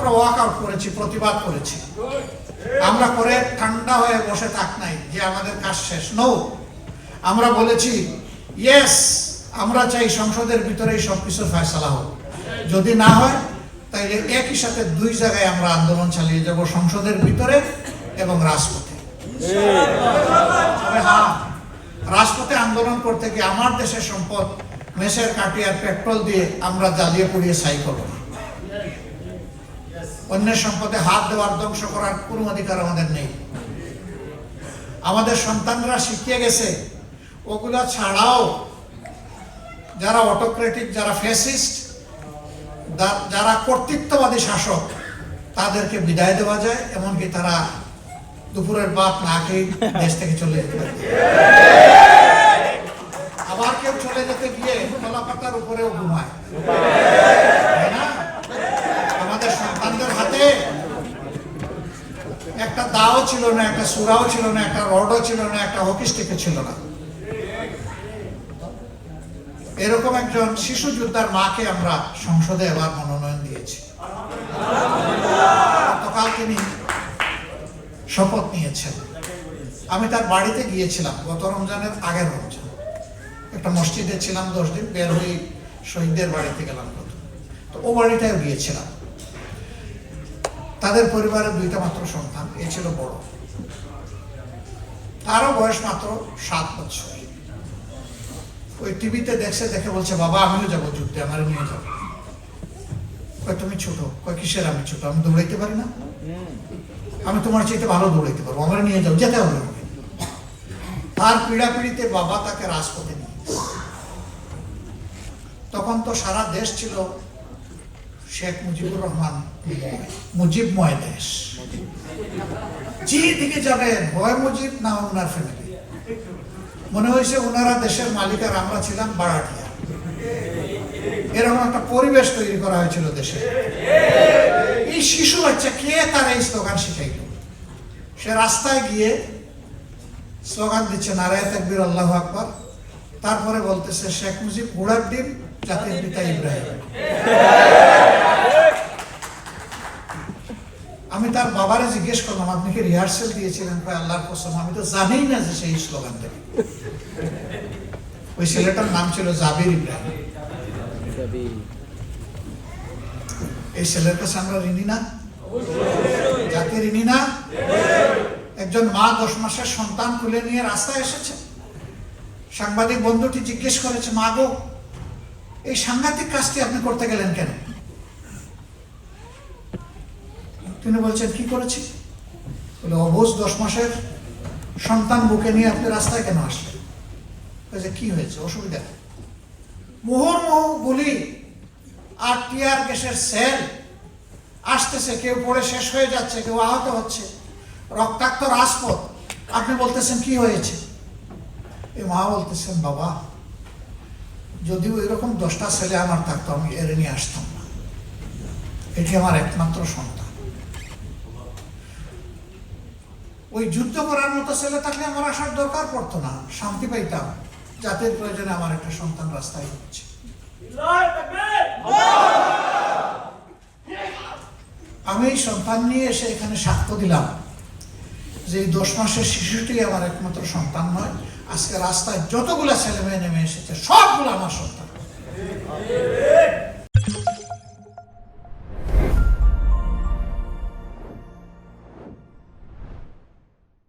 আমরা ওয়াকআউট করেছি, প্রতিবাদ করেছি। আমরা করে ঠান্ডা হয়ে বসে থাক নাই যে আমাদের কাজ শেষ। নো, আমরা বলেছি ইয়েস, আমরা চাই সংসদের ভিতরেই সবকিছুর ফয়সালা হোক। যদি না হয় তাইলে একই সাথে দুই জায়গায় আমরা আন্দোলন চালিয়ে যাব, সংসদের ভিতরে এবং রাজপথে। তবে হ্যাঁ, রাজপথে আন্দোলন করতে গিয়ে আমার দেশের সম্পদ মেসের কাঠি আর পেট্রোল দিয়ে আমরা জ্বালিয়ে পুড়িয়ে ছাই করব না। অন্যের সম্পদে হাত দেওয়ার, ধ্বংস করার কোনো অধিকার আমাদের নেই। আমাদের সন্তানরা শিখিয়ে গেছে ওগুলা ছাড়াও যারা অটোক্রেটিক, যারা ফ্যাসিস্ট, যারা কর্তৃত্ববাদী শাসক, তাদেরকে বিদায় দেওয়া যায়, এমনকি তারা দুপুরের ভাত না খেয়ে দেশ থেকে চলে যেতে পারে। আবার কেউ চলে যেতে গিয়ে কলা পাতার উপরেও ঘুমায়, তাই না? আমাদের সন্তানদের হাতে একটা দাও ছিল না, একটা সুরাও ছিল না, একটা রডও ছিল না, একটা হকি স্টিকও ছিল না। এরকম একজন শিশু যোদ্ধার মাকে আমরা সংসদে এবার মনোনয়ন দিয়েছি। গতকাল তিনি শপথ নিয়েছেন। আমি তার বাড়িতে গিয়েছিলাম গত রমজানের আগের রমজান। একটা মসজিদে ছিলাম 10 দিন, বের হয়ে শহীদদের বাড়িতে গেলাম। তো ও বাড়িটাও গিয়েছিলাম। তাদের পরিবারের 2টা মাত্র সন্তান, এ ছিল বড়। তারও বয়স মাত্র 7 বছর। ওই টিভিতে দেখছে, দেখে বলছে বাবা আমিও যাবো যুদ্ধে, আমার নিয়ে যাবো। কয় তুমি ছোট? কয় কিসের আমি ছোট? আমি দৌড়াইতে পারি না? আমি তোমার চাইতে ভালো দৌড়াইতে পারবো, আমার নিয়ে যাও, যেতে হবে। তার পীড়াপিড়িতে বাবা তাকে রাজপথে নিয়ে। তখন তো সারা দেশ ছিল শেখ মুজিবুর রহমান, মুজিবময় দেশ। যেদিকে যাবেন হয় মুজিব না ওনার ফ্যামিলি। মনে হয়েছে ওনারা দেশের মালিক আর আমরা ছিলাম বাড়াটিয়া। এরকম একটা পরিবেশ তৈরি করা হয়েছিল দেশে। এই শিশু বাচ্চা কে তার এই স্লোগান শিখাইল? সে রাস্তায় গিয়ে স্লোগান দিচ্ছে নারায়ে তাকবীর আল্লাহু আকবার, তারপরে বলতেছে শেখ মুজিব ঘোড়ার ডিম, জাতির পিতা ইব্রাহিম। আমি তার বাবারে জিজ্ঞেস করলাম আপনি কি রিহার্সেল দিয়েছিলেন? আল্লাহর কসম আমি তো জানি না যে সেই স্লোগান দেবে। ওই ছেলেটার নাম ছিল জাবির ইব্রাহিম। এই ছেলের কাছে আমরা ঋণী না? জাতি ঋণী না? একজন মা 10 মাসের সন্তান তুলে নিয়ে রাস্তায় এসেছে। সাংবাদিক বন্ধুটি জিজ্ঞেস করেছে মা গো, এই সাংঘাতিক কাজটি আপনি করতে গেলেন কেন? তিনি বলছেন কি করেছি? বলে অবুঝ 10 মাসের সন্তান বুকে নিয়ে আপনি রাস্তায় কেন আসলেন? কি হয়েছে? অসুবিধা? মুহুর্মুহু গুলি আর টিয়ার গ্যাসের সেল আসতেছে, কেউ পড়ে শেষ হয়ে যাচ্ছে, কেউ আহত হচ্ছে, রক্তাক্ত রাজপথ, আপনি বলতেছেন কি হয়েছে? এই মা বলতেছেন বাবা যদিও এরকম 10টা ছেলে আমার থাকতো আমি এর নিয়ে আসতাম না, এটি আমার একমাত্র সন্তান। ওই যুদ্ধ করার মতো ছেলে থাকলে আমার আসার দরকার পড়তো না, শান্তি পাইতাম। জাতির প্রয়োজনে আমার একটা সন্তান রাস্তায় হচ্ছে। আমি এই সন্তান নিয়ে এসে এখানে সাক্ষ্য দিলাম যে এই 10 মাসের শিশুটি আমার একমাত্র সন্তান নয়। আজকে রাস্তায় যতগুলা ছেলে মেয়ে নেমে এসেছে সবগুলো আমার সন্তান।